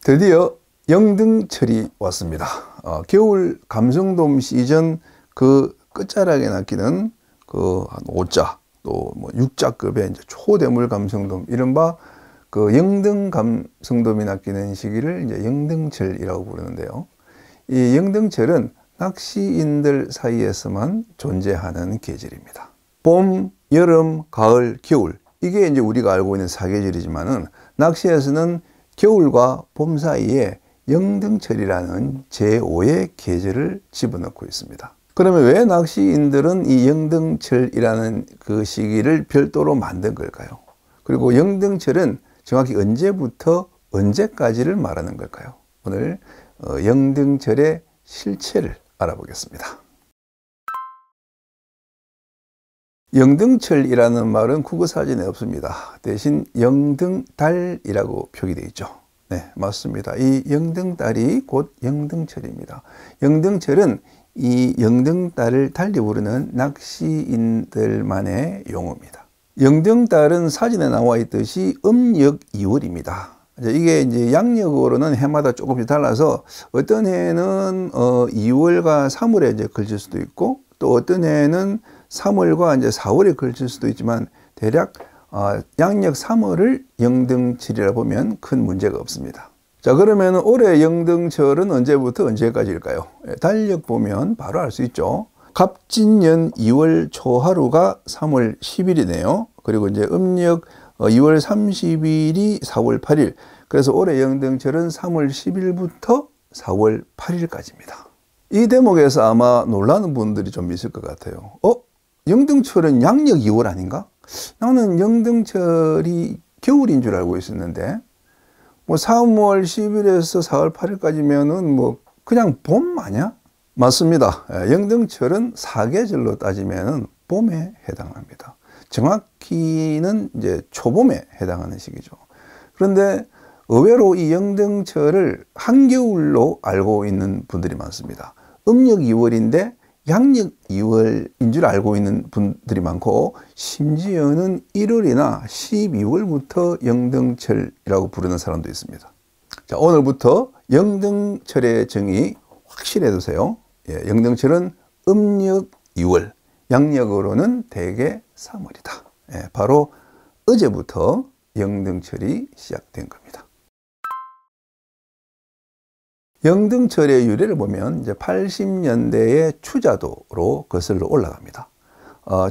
드디어 영등철이 왔습니다. 겨울 감성돔 시즌 그 끝자락에 낚이는 그 한 5자 또 뭐 6자급의 이제 초대물 감성돔, 이른바 그 영등 감성돔이 낚이는 시기를 이제 영등철이라고 부르는데요. 이 영등철은 낚시인들 사이에서만 존재하는 계절입니다. 봄, 여름, 가을, 겨울, 이게 이제 우리가 알고 있는 사계절이지만은 낚시에서는 겨울과 봄 사이에 영등철이라는 제5의 계절을 집어넣고 있습니다. 그러면 왜 낚시인들은 이 영등철이라는 그 시기를 별도로 만든 걸까요? 그리고 영등철은 정확히 언제부터 언제까지를 말하는 걸까요? 오늘 영등철의 실체를 알아보겠습니다. 영등철이라는 말은 국어사전에 없습니다. 대신 영등달이라고 표기되어 있죠. 네, 맞습니다. 이 영등달이 곧 영등철입니다. 영등철은 이 영등달을 달리 부르는 낚시인들만의 용어입니다. 영등달은 사진에 나와 있듯이 음력 2월입니다. 이게 이제 양력으로는 해마다 조금씩 달라서 어떤 해는 2월과 3월에 이제 걸칠 수도 있고, 또 어떤 해는 3월과 이제 4월에 걸칠 수도 있지만 대략 양력 3월을 영등철이라 보면 큰 문제가 없습니다. 자, 그러면 올해 영등철은 언제부터 언제까지일까요? 달력 보면 바로 알 수 있죠. 갑진년 2월 초하루가 3월 10일이네요. 그리고 이제 음력 2월 30일이 4월 8일. 그래서 올해 영등철은 3월 10일부터 4월 8일까지입니다. 이 대목에서 아마 놀라는 분들이 좀 있을 것 같아요. 영등철은 양력 2월 아닌가? 나는 영등철이 겨울인 줄 알고 있었는데, 뭐 3월 10일에서 4월 8일까지면은 뭐 그냥 봄 아니야? 맞습니다. 영등철은 사계절로 따지면은 봄에 해당합니다. 정확히는 이제 초봄에 해당하는 시기죠. 그런데 의외로 이 영등철을 한겨울로 알고 있는 분들이 많습니다. 음력 2월인데 양력 2월인 줄 알고 있는 분들이 많고, 심지어는 1월이나 12월부터 영등철이라고 부르는 사람도 있습니다. 자, 오늘부터 영등철의 정의 확실해 두세요. 영등철은 음력 2월, 양력으로는 대개 3월이다. 바로 어제부터 영등철이 시작된 겁니다. 영등철의 유래를 보면 이제 80년대의 추자도로 거슬러 올라갑니다.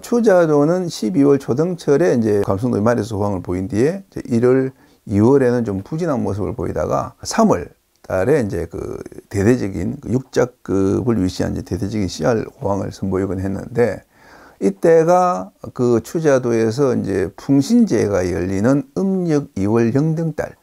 추자도는 12월 초등철에 이제 감성돔이 말에서 호황을 보인 뒤에 이제 1월, 2월에는 좀 부진한 모습을 보이다가 3월 달에 이제 그 대대적인 그 6자급을 위시한 이제 대대적인 씨알 호황을 선보이곤 했는데, 이때가 그 추자도에서 이제 풍신제가 열리는 음력 2월 영등달,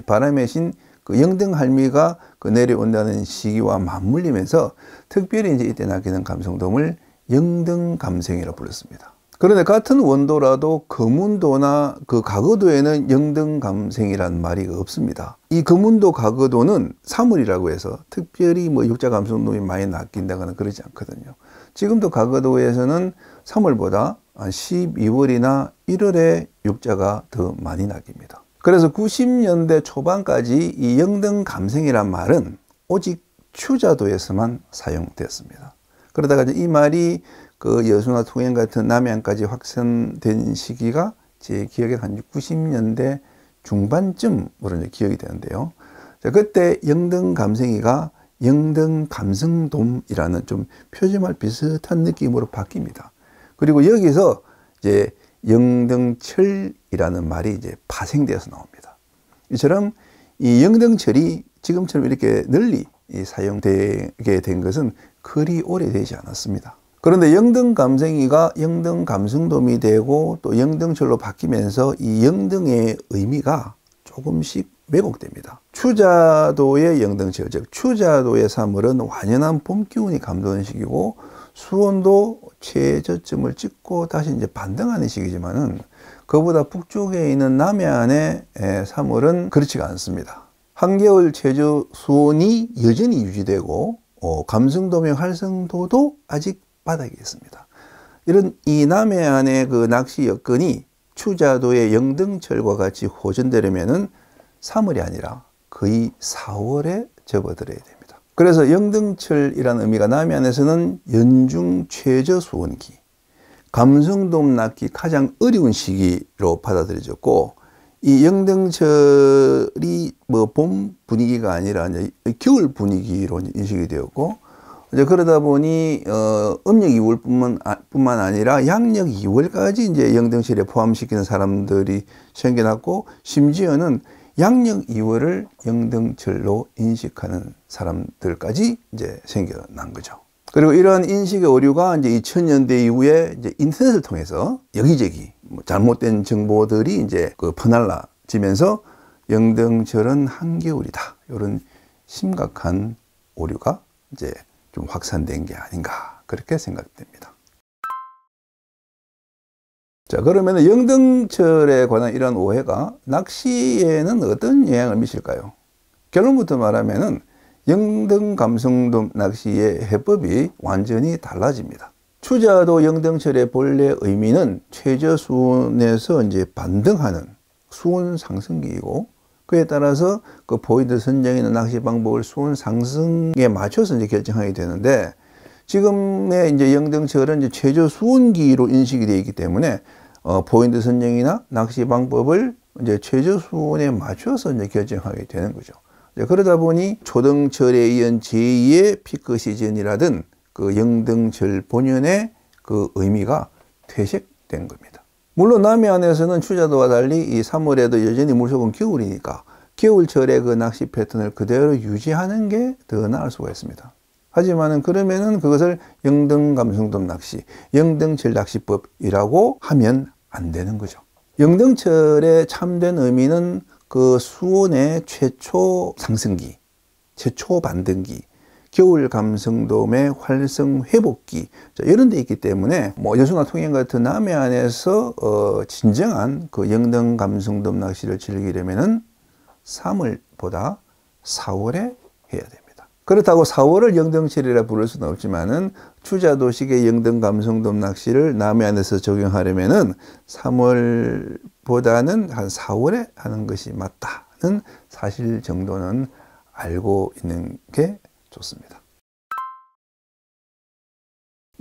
바람의 신 그 영등할미가 그 내려온다는 시기와 맞물리면서 특별히 이제 이때 낚이는 감성돔을 영등감생이라고 불렀습니다. 그런데 같은 원도라도 거문도나 그 가거도에는 영등감생이라는 말이 없습니다. 이 거문도 가거도는 3월이라고 해서 특별히 뭐 육자 감성돔이 많이 낚인다거나 그러지 않거든요. 지금도 가거도에서는 3월보다 12월이나 1월에 육자가 더 많이 낚입니다. 그래서 90년대 초반까지 이 영등감생이란 말은 오직 추자도에서만 사용됐습니다. 그러다가 이 말이 그 여수나 통영 같은 남해안까지 확산된 시기가 제 기억에 한 90년대 중반쯤으로 이제 기억이 되는데요. 자, 그때 영등감생이가 영등감성돔이라는 좀 표지말 비슷한 느낌으로 바뀝니다. 그리고 여기서 이제 영등철이라는 말이 이제 파생되어서 나옵니다. 이처럼 이 영등철이 지금처럼 이렇게 널리 사용되게 된 것은 그리 오래되지 않았습니다. 그런데 영등감생이가 영등감성돔이 되고 또 영등철로 바뀌면서 이 영등의 의미가 조금씩 왜곡됩니다. 추자도의 영등철, 즉 추자도의 3월은 완연한 봄 기운이 감도는 시기고, 수온도 최저점을 찍고 다시 이제 반등하는 시기지만은 그보다 북쪽에 있는 남해안의 3월은 그렇지가 않습니다. 한겨울 최저 수온이 여전히 유지되고 감성돔의 활성도도 아직 바닥에 있습니다. 이런 이 남해안의 그 낚시 여건이 추자도의 영등철과 같이 호전되려면은 3월이 아니라 거의 4월에 접어들어야 됩니다. 그래서 영등철이라는 의미가 남해안에서는 연중 최저 수온기, 감성돔 낳기 가장 어려운 시기로 받아들여졌고, 이 영등철이 뭐 봄 분위기가 아니라 이제 겨울 분위기로 인식이 되었고, 이제 그러다 보니 음력 2월뿐만 아니라 양력 2월까지 이제 영등철에 포함시키는 사람들이 생겨났고, 심지어는 양력 2월을 영등철로 인식하는 사람들까지 이제 생겨난 거죠. 그리고 이러한 인식의 오류가 이제 2000년대 이후에 이제 인터넷을 통해서 여기저기 잘못된 정보들이 이제 퍼날라지면서 영등철은 한겨울이다, 이런 심각한 오류가 이제 좀 확산된 게 아닌가, 그렇게 생각됩니다. 자, 그러면 영등철에 관한 이런 오해가 낚시에는 어떤 영향을 미칠까요? 결론부터 말하면은 영등 감성돔 낚시의 해법이 완전히 달라집니다. 추자도 영등철의 본래 의미는 최저 수온에서 이제 반등하는 수온 상승기이고, 그에 따라서 그 포인트 선정이나 낚시 방법을 수온 상승에 맞춰서 이제 결정하게 되는데, 지금의 이제 영등철은 이제 최저 수온기로 인식이 되어 있기 때문에 포인트 선정이나 낚시 방법을 이제 최저 수온에 맞춰서 이제 결정하게 되는 거죠. 그러다 보니 초등철에 이은 제2의 피크 시즌이라든 그 영등철 본연의 그 의미가 퇴색된 겁니다. 물론 남해안에서는 추자도와 달리 이 3월에도 여전히 물속은 겨울이니까 겨울철의 그 낚시 패턴을 그대로 유지하는 게 더 나을 수가 있습니다. 하지만은 그러면은 그것을 영등 감성돔 낚시, 영등철 낚시법이라고 하면 안 되는 거죠. 영등철의 참된 의미는 그 수온의 최초 상승기, 최초 반등기, 겨울 감성돔의 활성 회복기, 이런 데 있기 때문에 뭐 여수나 통영 같은 남해안에서 진정한 그 영등 감성돔 낚시를 즐기려면은 3월보다 4월에 해야 됩니다. 그렇다고 4월을 영등철이라 부를 수는 없지만은 추자도식의 영등 감성돔 낚시를 남해안에서 적용하려면은 3월보다는 한 4월에 하는 것이 맞다는 사실 정도는 알고 있는 게 좋습니다.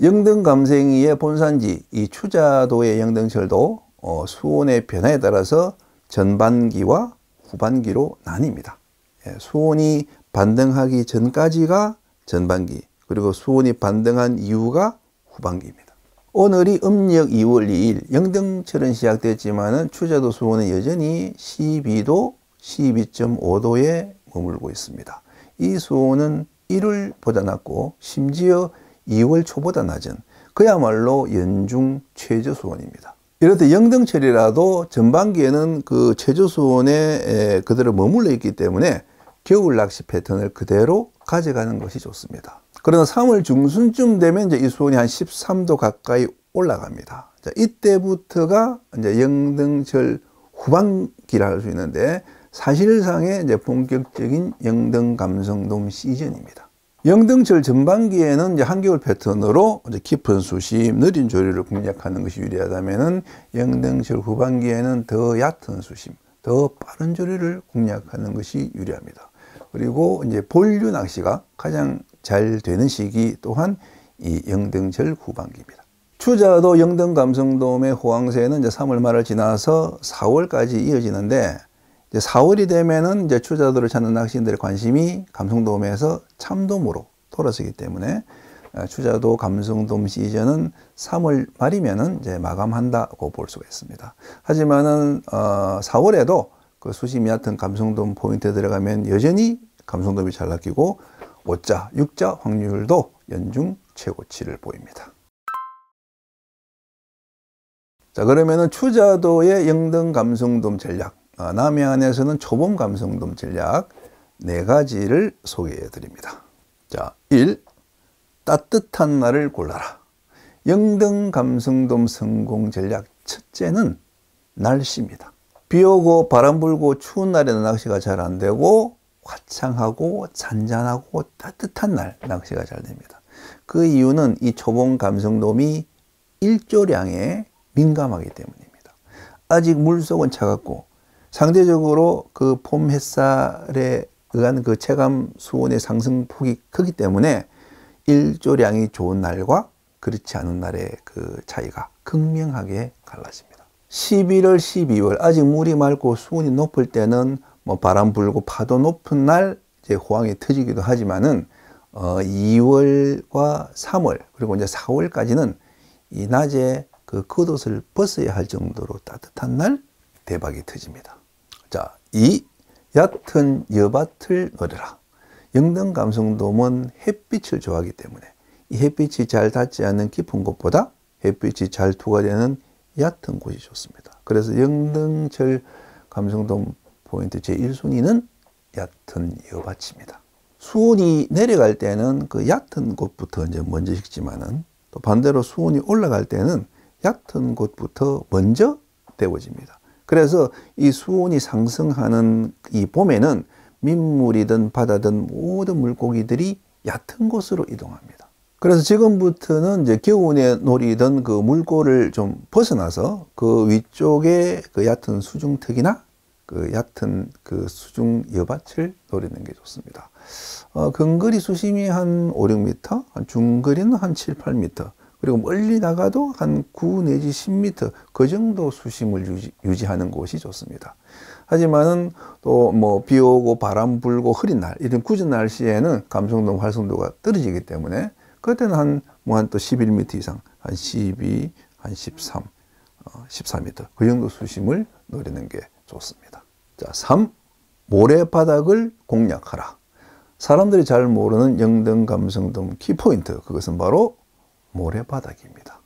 영등 감성이의 본산지 이 추자도의 영등철도 수온의 변화에 따라서 전반기와 후반기로 나뉩니다. 수온이 반등하기 전까지가 전반기, 그리고 수온이 반등한 이후가 후반기입니다. 오늘이 음력 2월 2일, 영등철은 시작됐지만은 추자도 수온은 여전히 12도, 12.5도에 머물고 있습니다. 이 수온은 1월보다 낮고 심지어 2월 초보다 낮은 그야말로 연중 최저 수온입니다. 이럴 때 영등철이라도 전반기에는 그 최저 수온에 그대로 머물러 있기 때문에 겨울 낚시 패턴을 그대로 가져가는 것이 좋습니다. 그러나 3월 중순쯤 되면 이제 이 수온이 한 13도 가까이 올라갑니다. 자, 이때부터가 이제 영등철 후반기라 할 수 있는데, 사실상의 이제 본격적인 영등 감성돔 시즌입니다. 영등철 전반기에는 이제 한겨울 패턴으로 이제 깊은 수심, 느린 조류를 공략하는 것이 유리하다면은 영등철 후반기에는 더 얕은 수심, 더 빠른 조류를 공략하는 것이 유리합니다. 그리고 이제 본류 낚시가 가장 잘 되는 시기 또한 이 영등철 후반기입니다. 추자도 영등 감성돔의 호황세는 이제 3월 말을 지나서 4월까지 이어지는데, 이제 4월이 되면은 이제 추자도를 찾는 낚시인들의 관심이 감성돔에서 참돔으로 돌아서기 때문에 추자도 감성돔 시즌은 3월 말이면은 이제 마감한다고 볼 수가 있습니다. 하지만은 4월에도 그 수심이 얕은 감성돔 포인트에 들어가면 여전히 감성돔이 잘 낚이고 5자, 6자 확률도 연중 최고치를 보입니다. 자, 그러면은 추자도의 영등 감성돔 전략, 남해안에서는 초봄 감성돔 전략 4가지를 소개해 드립니다. 자, 1. 따뜻한 날을 골라라. 영등 감성돔 성공 전략 첫째는 날씨입니다. 비 오고 바람 불고 추운 날에는 낚시가 잘 안 되고, 화창하고 잔잔하고 따뜻한 날 낚시가 잘 됩니다. 그 이유는 이 초봄 감성돔이 일조량에 민감하기 때문입니다. 아직 물속은 차갑고 상대적으로 그 봄 햇살에 의한 그 체감 수온의 상승폭이 크기 때문에 일조량이 좋은 날과 그렇지 않은 날의 그 차이가 극명하게 갈라집니다. 11월, 12월 아직 물이 맑고 수온이 높을 때는 뭐 바람 불고 파도 높은 날 이제 호황이 터지기도 하지만은 2월과 3월 그리고 이제 4월까지는 이 낮에 그 겉옷을 벗어야 할 정도로 따뜻한 날 대박이 터집니다. 자, 이 얕은 여밭을 노려라. 영등감성돔은 햇빛을 좋아하기 때문에 이 햇빛이 잘 닿지 않는 깊은 곳보다 햇빛이 잘 투과되는 얕은 곳이 좋습니다. 그래서 영등철 감성돔 포인트 제1순위는 얕은 여밭입니다. 수온이 내려갈 때는 그 얕은 곳부터 이제 먼저 식지만은 또 반대로 수온이 올라갈 때는 얕은 곳부터 먼저 데워집니다. 그래서 이 수온이 상승하는 이 봄에는 민물이든 바다든 모든 물고기들이 얕은 곳으로 이동합니다. 그래서 지금부터는 이제 겨우내 노리던 그 물꼬를 좀 벗어나서 그 위쪽에 그 얕은 수중턱이나 그 얕은 그 수중 여밭을 노리는 게 좋습니다. 근거리 수심이 한 5, 6m, 중거리는 한 7, 8m, 그리고 멀리 나가도 한 9 내지 10m 그 정도 수심을 유지하는 곳이 좋습니다. 하지만은 또 뭐 비 오고 바람 불고 흐린 날 이런 굳은 날씨에는 감성돔 활성도가 떨어지기 때문에 그때는 한 또 11m 이상 한 12, 한 13, 14m 그 정도 수심을 노리는 게 좋습니다. 자, 3. 모래바닥을 공략하라. 사람들이 잘 모르는 영등감성돔 키포인트, 그것은 바로 모래바닥입니다.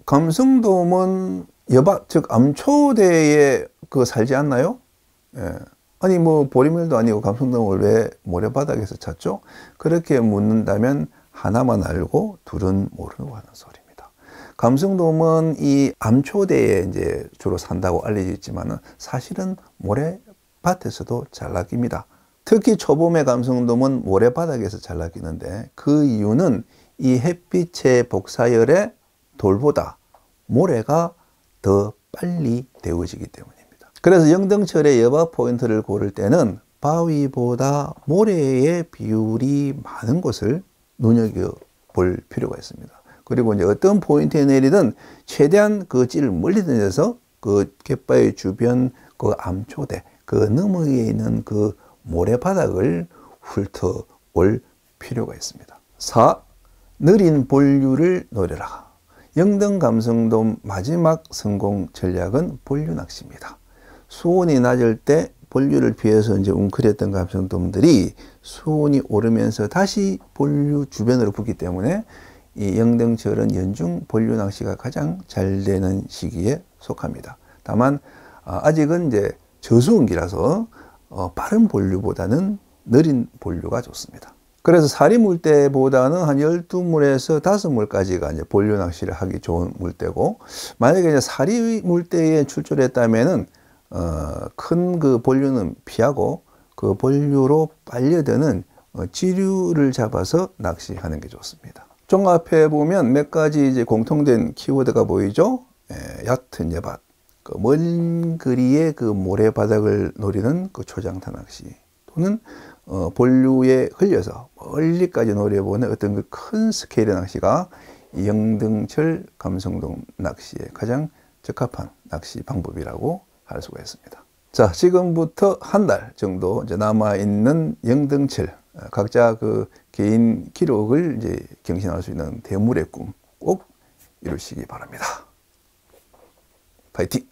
감성돔은 여밭, 즉 암초대에 살지 않나요? 예. 아니 뭐 보리멸도 아니고 감성돔을 왜 모래바닥에서 찾죠? 그렇게 묻는다면 하나만 알고 둘은 모르고 하는 소리입니다. 감성돔은 이 암초대에 이제 주로 산다고 알려져 있지만은 사실은 모래밭에서도 잘 낚입니다. 특히 초봄의 감성돔은 모래바닥에서 잘 낚이는데 그 이유는 이 햇빛의 복사열에 돌보다 모래가 더 빨리 데워지기 때문입니다. 그래서 영등철의 여밭 포인트를 고를 때는 바위보다 모래의 비율이 많은 곳을 눈여겨볼 필요가 있습니다. 그리고 이제 어떤 포인트에 내리든 최대한 그 찌를 멀리 던져서 그 갯바위 주변 그 암초대 그 너머에 있는 그 모래바닥을 훑어올 필요가 있습니다. 4. 느린 본류를 노려라. 영등감성돔 마지막 성공 전략은 본류 낚시입니다. 수온이 낮을 때 본류를 피해서 이제 웅크렸던 감성돔들이 수온이 오르면서 다시 본류 주변으로 붙기 때문에 이 영등철은 연중 본류 낚시가 가장 잘 되는 시기에 속합니다. 다만 아직은 이제 저수온기라서 빠른 본류보다는 느린 본류가 좋습니다. 그래서 사리 물때보다는 한 12물에서 5물까지가 이제 본류 낚시를 하기 좋은 물때고, 만약에 이제 사리 물때에 출조했다면은 큰 그 본류는 피하고 그 본류로 빨려드는 지류를 잡아서 낚시하는 게 좋습니다. 종합해 보면 몇 가지 이제 공통된 키워드가 보이죠. 얕은 여밭, 그 먼 거리의 그 모래바닥을 노리는 그 초장타 낚시, 또는 본류에 흘려서 멀리까지 노려보는 어떤 그 큰 스케일의 낚시가 영등철 감성돔 낚시에 가장 적합한 낚시 방법이라고 할 수가 있습니다. 자, 지금부터 한 달 정도 이제 남아있는 영등철, 각자 그 개인 기록을 이제 경신할 수 있는 대물의 꿈 꼭 이루시기 바랍니다. 파이팅!